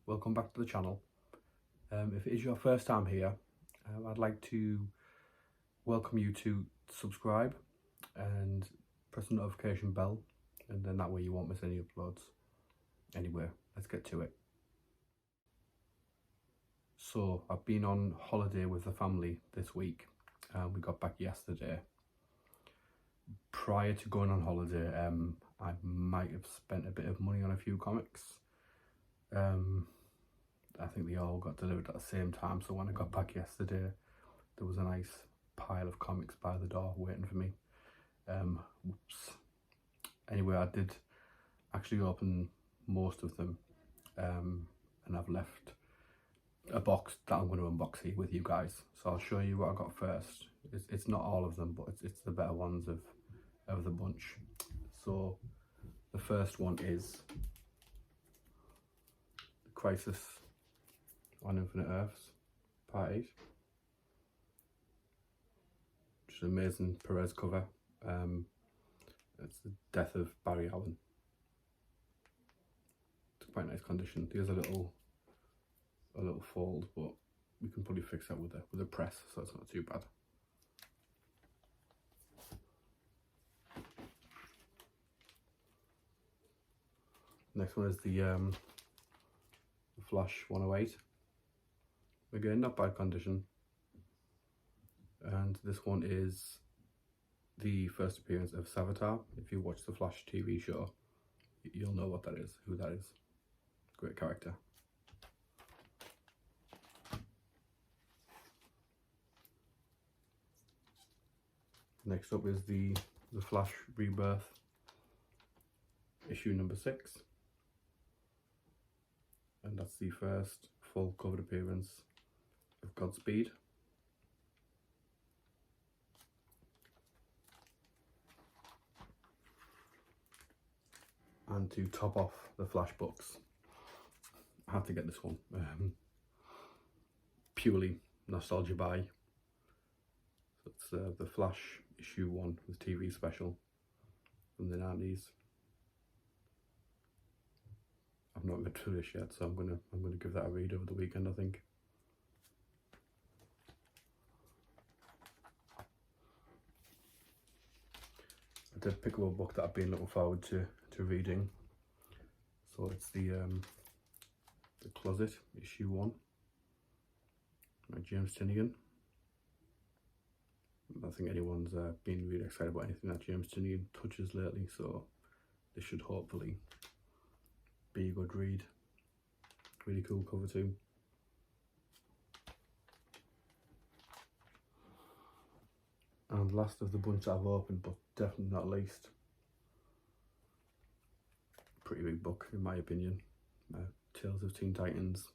welcome back to the channel. If it is your first time here, I'd like to welcome you to subscribe and press the notification bell, and then that way you won't miss any uploads. Anyway, let's get to it. So I've been on holiday with the family this week. We got back yesterday. Prior to going on holiday, I might have spent a bit of money on a few comics. I think they all got delivered at the same time, so when I got back yesterday there was a nice pile of comics by the door waiting for me. Whoops. Anyway, I did actually open most of them, and I've left a box that I'm going to unbox here with you guys. So I'll show you what I got first. It's not all of them, but it's the better ones of the bunch. So the first one is Crisis on Infinite Earths, Part 8. Which is an amazing Perez cover. It's the death of Barry Allen. It's quite nice condition. There's a little fold, but we can probably fix that with a press, so it's not too bad. Next one is the Flash 108. Again, not bad condition. And this one is the first appearance of Savitar. If you watch the Flash TV show, you'll know what that is, who that is. Great character. Next up is the Flash Rebirth, issue number 6. And that's the first full covered appearance of Godspeed. And to top off the Flash books, I had to get this one. Purely nostalgia buy. So it's the Flash issue 1, the TV special from the 90s. I've not read through this yet, so I'm gonna give that a read over the weekend, I think. I did pick up a book that I've been looking forward to reading. So it's the Closet, issue 1 by James Tynion. I think anyone's been really excited about anything that James Tynion touches lately, so this should hopefully be a good read. Really cool cover too. And last of the bunch that I've opened, but definitely not least, pretty big book in my opinion, Tales of Teen Titans,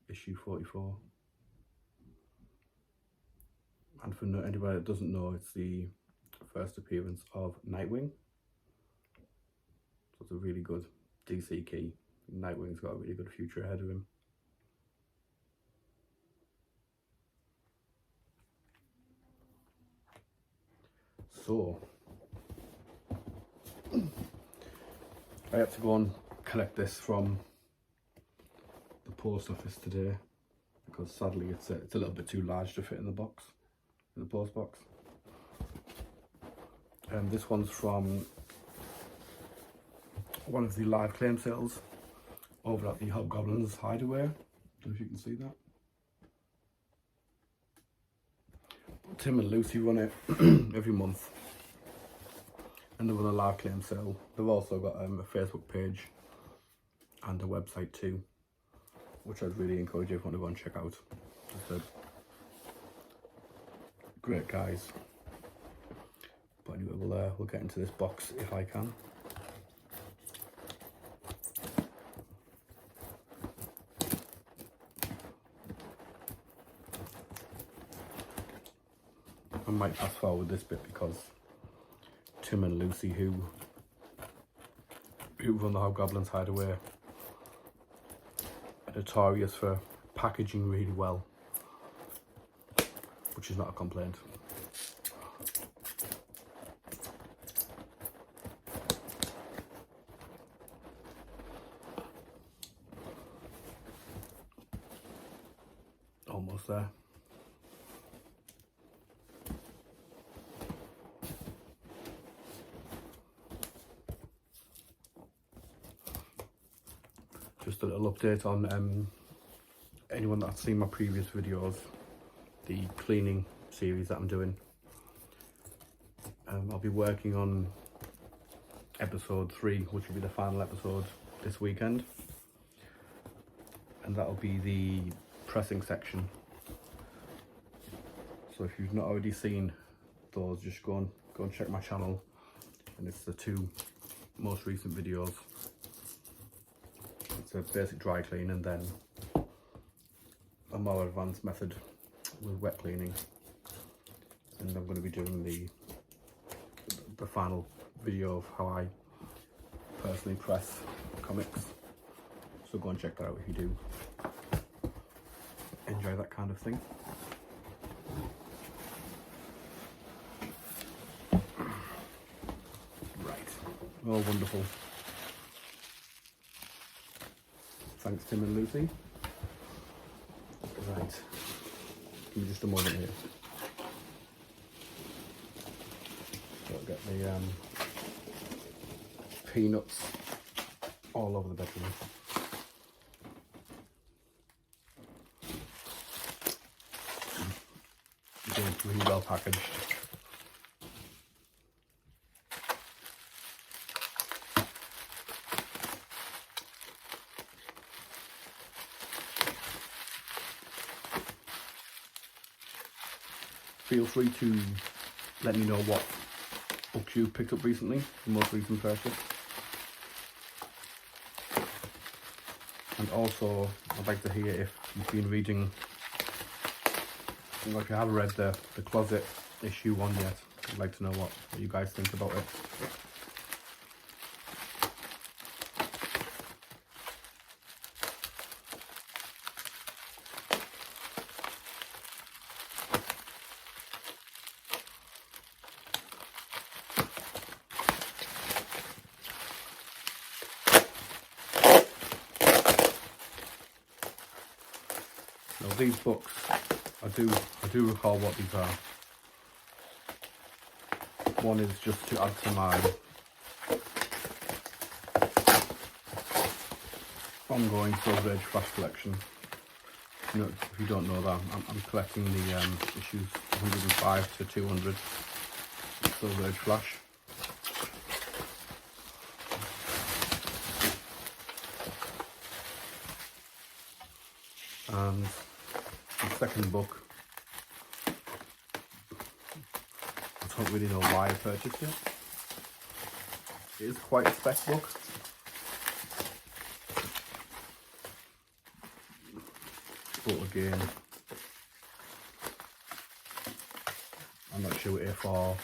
issue 44. And for anybody that doesn't know, it's the first appearance of Nightwing. So it's a really good DC key. Nightwing's got a really good future ahead of him. So I had to go and collect this from the post office today, because sadly it's a little bit too large to fit in the box, in the post box. And this one's from one of the live claim sales over at the Hobgoblins Hideaway. I don't know if you can see that. Tim and Lucy run it every month, and they run a live claim sale. They've also got a Facebook page and a website too, which I'd really encourage everyone to go and check out. Just great guys. But anyway, we'll get into this box if I can. I might fast forward this bit because Tim and Lucy, who run the Hobgoblins Hideaway, are notorious for packaging really well, which is not a complaint. Almost there. Just a little update on anyone that's seen my previous videos, the cleaning series that I'm doing. I'll be working on episode 3, which will be the final episode this weekend, and that'll be the pressing section. So if you've not already seen those, just go and check my channel, and it's the 2 most recent videos. It's a basic dry clean and then a more advanced method with wet cleaning, and I'm going to be doing the final video of how I personally press comics. So go and check that out if you do enjoy that kind of thing. Right, oh wonderful. Thanks Tim and Lucy. Right, give me just a moment here. So I'll get the peanuts all over the bedroom. Again, really well packaged. Feel free to let me know what books you've picked up recently, the most recent purchase. And also, I'd like to hear if you've been reading, if you haven't read the Closet issue 1 yet. I'd like to know what you guys think about it. Now these books, I do recall what these are. One is just to add to my ongoing Silver Age Flash collection. You know, if you don't know that, I'm collecting the issues 105 to 200 Silver Age Flash. And the second book, I don't really know why I purchased it. It is quite a spec book. But again, I'm not sure if or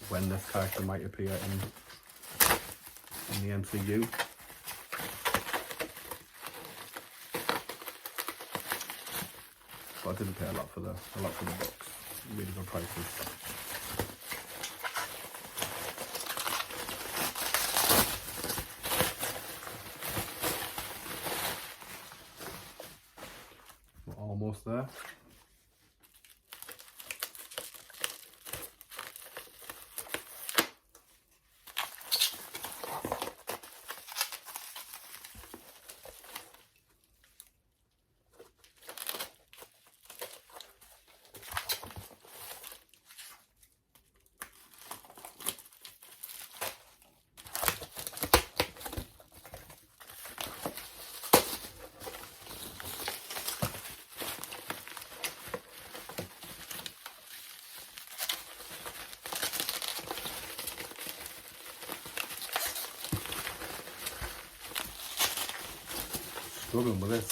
when this character might appear in the MCU. But I didn't pay a lot for the books. Really good prices. We're almost there. Struggling with this.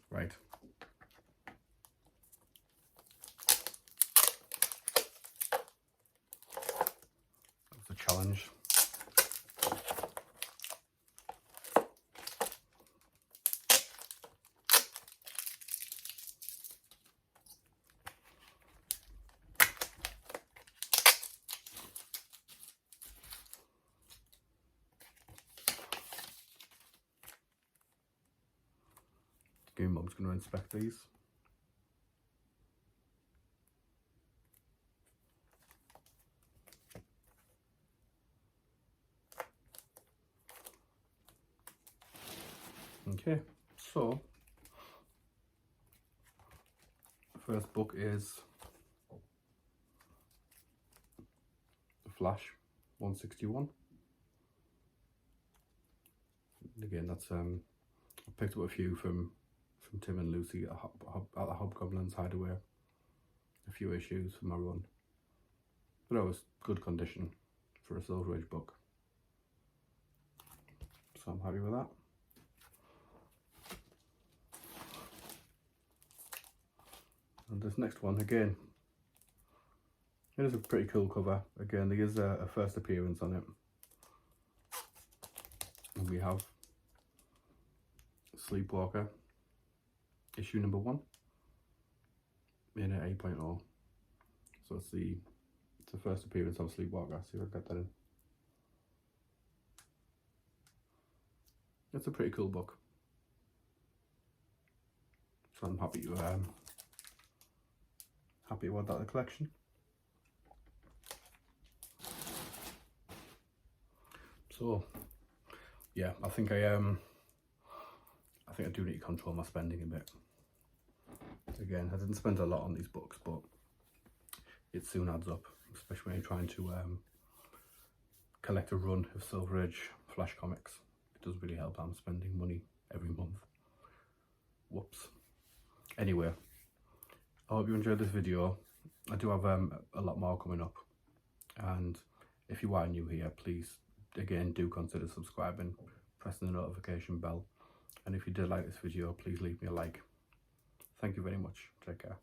Right. That was a challenge. Again, Mum's going to inspect these. Okay, so the first book is The Flash 161. Again, that's I picked up a few from Tim and Lucy at the Hobgoblins Hideaway. A few issues for my run, but it was good condition for a Silver Age book, so I'm happy with that. And this next one, again, it is a pretty cool cover. Again, there is a first appearance on it, and we have Sleepwalker, issue number 1, in at 8.0. So it's the first appearance of Sleepwalker. See if I get that in. It's a pretty cool book, so I'm happy to add that to the collection. So yeah, I think I do need to control my spending a bit. Again, I didn't spend a lot on these books, but it soon adds up, especially when you're trying to collect a run of Silver Age Flash comics. It does really help. I'm spending money every month. Whoops. Anyway, I hope you enjoyed this video. I do have a lot more coming up, and if you are new here, please again do consider subscribing, pressing the notification bell, and if you did like this video, please leave me a like. Thank you very much. Take care.